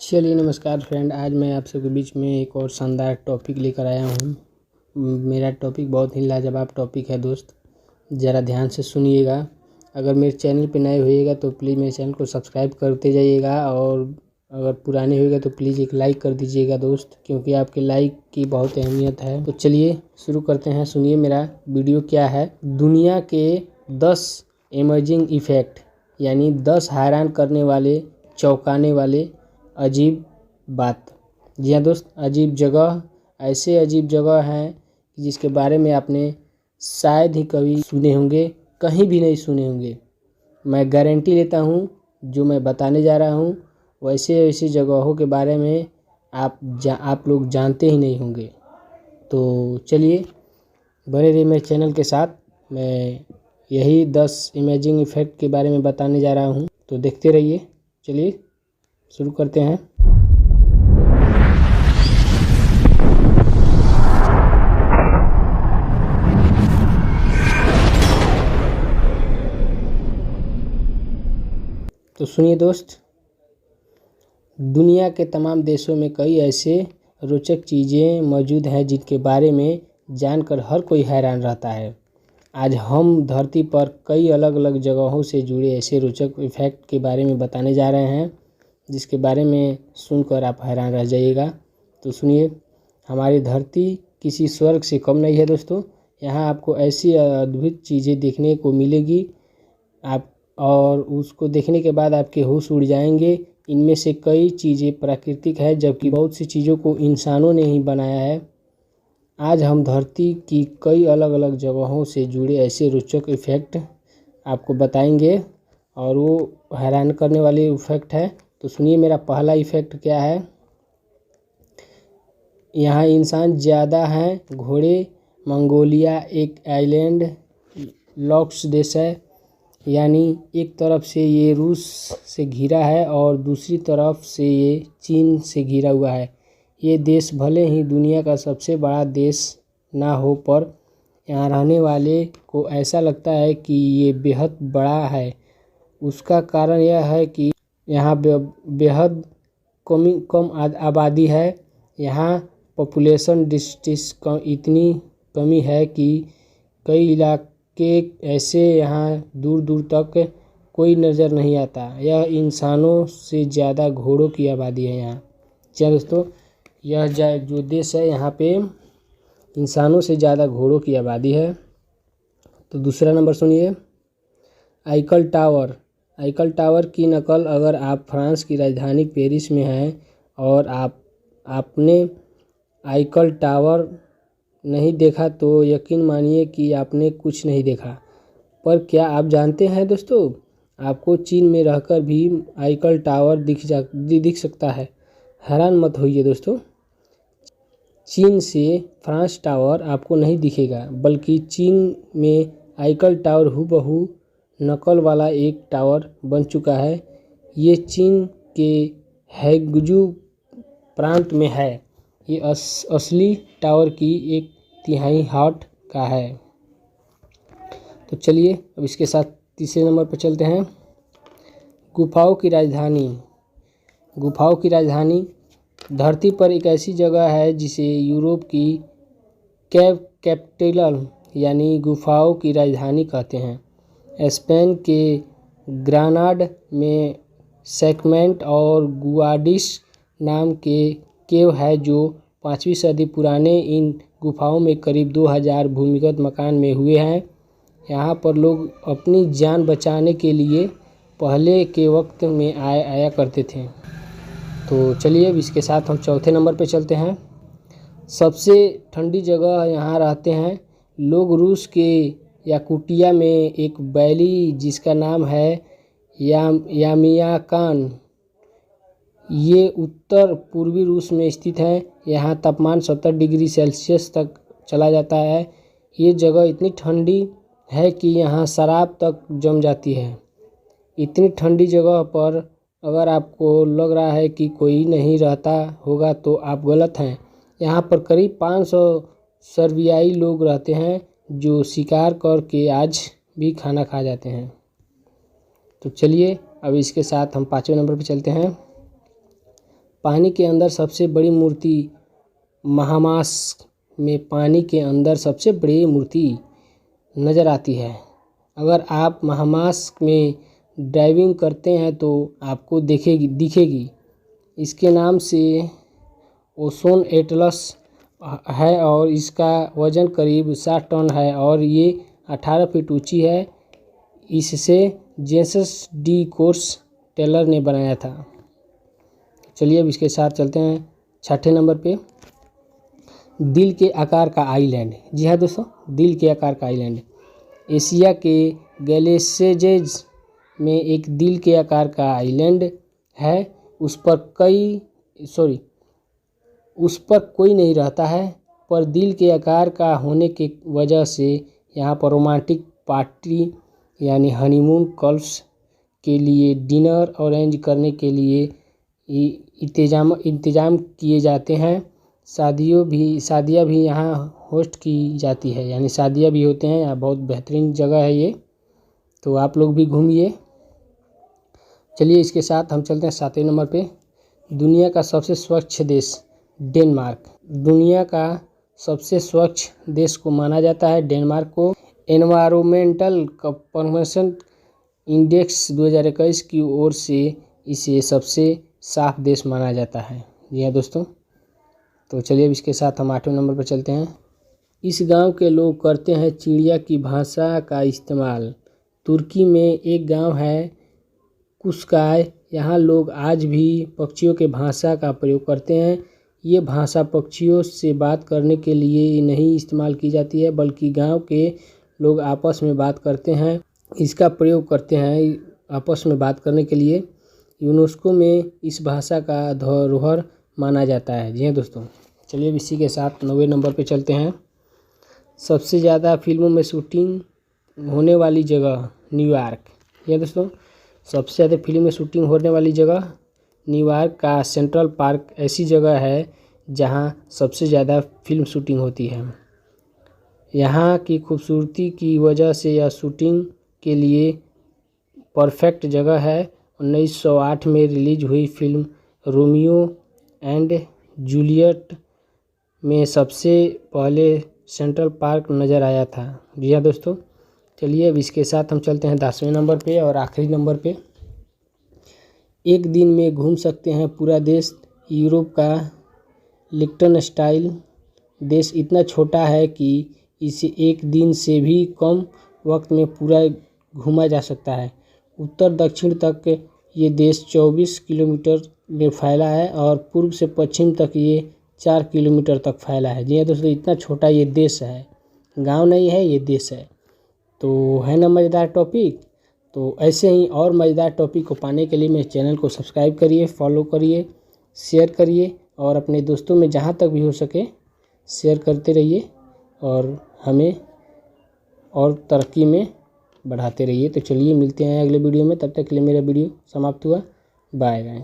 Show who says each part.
Speaker 1: चलिए नमस्कार फ्रेंड, आज मैं आप सबके बीच में एक और शानदार टॉपिक लेकर आया हूँ। मेरा टॉपिक बहुत ही लाजवाब टॉपिक है दोस्त, ज़रा ध्यान से सुनिएगा। अगर मेरे चैनल पे नए होइएगा तो प्लीज़ मेरे चैनल को सब्सक्राइब करते जाइएगा, और अगर पुराने होइएगा तो प्लीज़ एक लाइक कर दीजिएगा दोस्त, क्योंकि आपके लाइक की बहुत अहमियत है। तो चलिए शुरू करते हैं। सुनिए मेरा वीडियो क्या है। दुनिया के 10 इमर्जिंग इफ़ेक्ट, यानी 10 हैरान करने वाले, चौंकाने वाले अजीब बात। जी हाँ दोस्त, अजीब जगह, ऐसे अजीब जगह हैं जिसके बारे में आपने शायद ही कभी सुने होंगे, कहीं भी नहीं सुने होंगे। मैं गारंटी लेता हूँ जो मैं बताने जा रहा हूँ वैसे ऐसी जगहों के बारे में आप लोग जानते ही नहीं होंगे। तो चलिए बने रहिए मेरे चैनल के साथ। मैं यही 10 इमेजिंग इफ़ेक्ट के बारे में बताने जा रहा हूँ, तो देखते रहिए। चलिए शुरू करते हैं। तो सुनिए दोस्त, दुनिया के तमाम देशों में कई ऐसे रोचक चीज़ें मौजूद हैं जिनके बारे में जानकर हर कोई हैरान रहता है। आज हम धरती पर कई अलग अलग जगहों से जुड़े ऐसे रोचक इफ़ेक्ट के बारे में बताने जा रहे हैं जिसके बारे में सुनकर आप हैरान रह जाइएगा। तो सुनिए, हमारी धरती किसी स्वर्ग से कम नहीं है दोस्तों। यहाँ आपको ऐसी अद्भुत चीज़ें देखने को मिलेगी और उसको देखने के बाद आपके होश उड़ जाएंगे। इनमें से कई चीज़ें प्राकृतिक है, जबकि बहुत सी चीज़ों को इंसानों ने ही बनाया है। आज हम धरती की कई अलग अलग जगहों से जुड़े ऐसे रोचक इफ़ेक्ट आपको बताएंगे, और वो हैरान करने वाले इफ़ेक्ट है। तो सुनिए मेरा पहला इफ़ेक्ट क्या है। यहाँ इंसान ज़्यादा हैं घोड़े। मंगोलिया एक आइलैंड लॉक्स देश है, यानी एक तरफ से ये रूस से घिरा है और दूसरी तरफ से ये चीन से घिरा हुआ है। ये देश भले ही दुनिया का सबसे बड़ा देश ना हो, पर यहाँ रहने वाले को ऐसा लगता है कि ये बेहद बड़ा है। उसका कारण यह है कि यहाँ बेहद कम आबादी है। यहाँ पॉपुलेशन डिस्टेंस इतनी कमी है कि कई इलाके ऐसे यहाँ दूर दूर तक कोई नज़र नहीं आता। यह इंसानों से ज़्यादा घोड़ों की आबादी है यहाँ। क्या दोस्तों, यह जो देश है यहाँ पे इंसानों से ज़्यादा घोड़ों की आबादी है। तो दूसरा नंबर सुनिए, आईफल टावर। आईफल टावर की नकल अगर आप फ्रांस की राजधानी पेरिस में हैं और आपने आईफल टावर नहीं देखा तो यकीन मानिए कि आपने कुछ नहीं देखा। पर क्या आप जानते हैं दोस्तों, आपको चीन में रहकर भी आईफल टावर दिख सकता है। हैरान मत होइए दोस्तों, चीन से फ्रांस टावर आपको नहीं दिखेगा, बल्कि चीन में आईफल टावर हूबहू नकल वाला एक टावर बन चुका है। ये चीन के हैगजू प्रांत में है। ये असली टावर की 1/3 हाइट का है। तो चलिए अब इसके साथ तीसरे नंबर पर चलते हैं। गुफाओं की राजधानी। गुफाओं की राजधानी धरती पर एक ऐसी जगह है जिसे यूरोप की केव कैपिटल यानी गुफाओं की राजधानी कहते हैं। स्पेन के ग्रानाड में सेकमेंट और गुआडिस नाम के केव है जो 5वीं सदी पुराने। इन गुफाओं में करीब 2000 भूमिगत मकान में हुए हैं। यहाँ पर लोग अपनी जान बचाने के लिए पहले के वक्त में आया करते थे। तो चलिए अब इसके साथ हम चौथे नंबर पे चलते हैं। सबसे ठंडी जगह यहाँ रहते हैं लोग। रूस के याकुटिया में एक वैली जिसका नाम है यामियाकान, ये उत्तर पूर्वी रूस में स्थित है। यहाँ तापमान 70 डिग्री सेल्सियस तक चला जाता है। ये जगह इतनी ठंडी है कि यहाँ शराब तक जम जाती है। इतनी ठंडी जगह पर अगर आपको लग रहा है कि कोई नहीं रहता होगा तो आप गलत हैं। यहाँ पर करीब 500 सर्बियाई लोग रहते हैं जो शिकार करके आज भी खाना खा जाते हैं। तो चलिए अब इसके साथ हम 5वें नंबर पर चलते हैं। पानी के अंदर सबसे बड़ी मूर्ति महामास में पानी के अंदर सबसे बड़ी मूर्ति नज़र आती है। अगर आप महामास में डाइविंग करते हैं तो आपको दिखेगी। इसके नाम से ओजोन एटलस है और इसका वज़न करीब 60 टन है और ये 18 फीट ऊंची है। इससे जेम्स डी कोर्स टेलर ने बनाया था। चलिए अब इसके साथ चलते हैं 6ठे नंबर पे, दिल के आकार का आइलैंड। जी हाँ दोस्तों, दिल के आकार का आइलैंड एशिया के गैलेसेजेज में एक दिल के आकार का आइलैंड है। उस पर कोई नहीं रहता है, पर दिल के आकार का होने की वजह से यहाँ पर रोमांटिक पार्टी यानी हनीमून कपल्स के लिए डिनर अरेंज करने के लिए इंतज़ाम किए जाते हैं। शादियाँ भी यहाँ होस्ट की जाती है, यानी शादियाँ भी होते हैं यहाँ। बहुत बेहतरीन जगह है ये, तो आप लोग भी घूमिए। चलिए इसके साथ हम चलते हैं 7वें नंबर पे, दुनिया का सबसे स्वच्छ देश डेनमार्क। दुनिया का सबसे स्वच्छ देश को माना जाता है डेनमार्क को। एनवायरमेंटल परफॉर्मेंस इंडेक्स 2021 की ओर से इसे सबसे साफ देश माना जाता है। जी हाँ दोस्तों, तो चलिए अब इसके साथ हम 8वें नंबर पर चलते हैं। इस गांव के लोग करते हैं चिड़िया की भाषा का इस्तेमाल। तुर्की में एक गांव है कुस्काय, यहाँ लोग आज भी पक्षियों के भाषा का प्रयोग करते हैं। ये भाषा पक्षियों से बात करने के लिए नहीं इस्तेमाल की जाती है, बल्कि गांव के लोग आपस में बात करते हैं, इसका प्रयोग करते हैं आपस में बात करने के लिए। यूनेस्को में इस भाषा का धरोहर माना जाता है। जी हाँ दोस्तों, चलिए अब इसी के साथ 9वें नंबर पे चलते हैं। सबसे ज़्यादा फिल्मों में शूटिंग होने वाली जगह न्यूयॉर्क। ये दोस्तों, सबसे ज़्यादा फिल्म में शूटिंग होने वाली जगह न्यूयॉर्क का सेंट्रल पार्क ऐसी जगह है जहां सबसे ज़्यादा फिल्म शूटिंग होती है। यहाँ की खूबसूरती की वजह से यह शूटिंग के लिए परफेक्ट जगह है। 1908 में रिलीज हुई फिल्म रोमियो एंड जूलियट में सबसे पहले सेंट्रल पार्क नज़र आया था। जी हाँ दोस्तों, चलिए अब इसके साथ हम चलते हैं 10वें नंबर पे और आखिरी नंबर पे। एक दिन में घूम सकते हैं पूरा देश। यूरोप का लिechtenstein देश इतना छोटा है कि इसे एक दिन से भी कम वक्त में पूरा घूमा जा सकता है। उत्तर दक्षिण तक ये देश 24 किलोमीटर में फैला है और पूर्व से पश्चिम तक ये 4 किलोमीटर तक फैला है। जी हाँ दोस्तों, इतना छोटा ये देश है, गांव नहीं है, ये देश है। तो है ना मज़ेदार टॉपिक। तो ऐसे ही और मज़ेदार टॉपिक को पाने के लिए मेरे चैनल को सब्सक्राइब करिए, फॉलो करिए, शेयर करिए और अपने दोस्तों में जहाँ तक भी हो सके शेयर करते रहिए और हमें और तरक्की में बढ़ाते रहिए। तो चलिए मिलते हैं अगले वीडियो में, तब तक के लिए मेरा वीडियो समाप्त हुआ। Bye bye.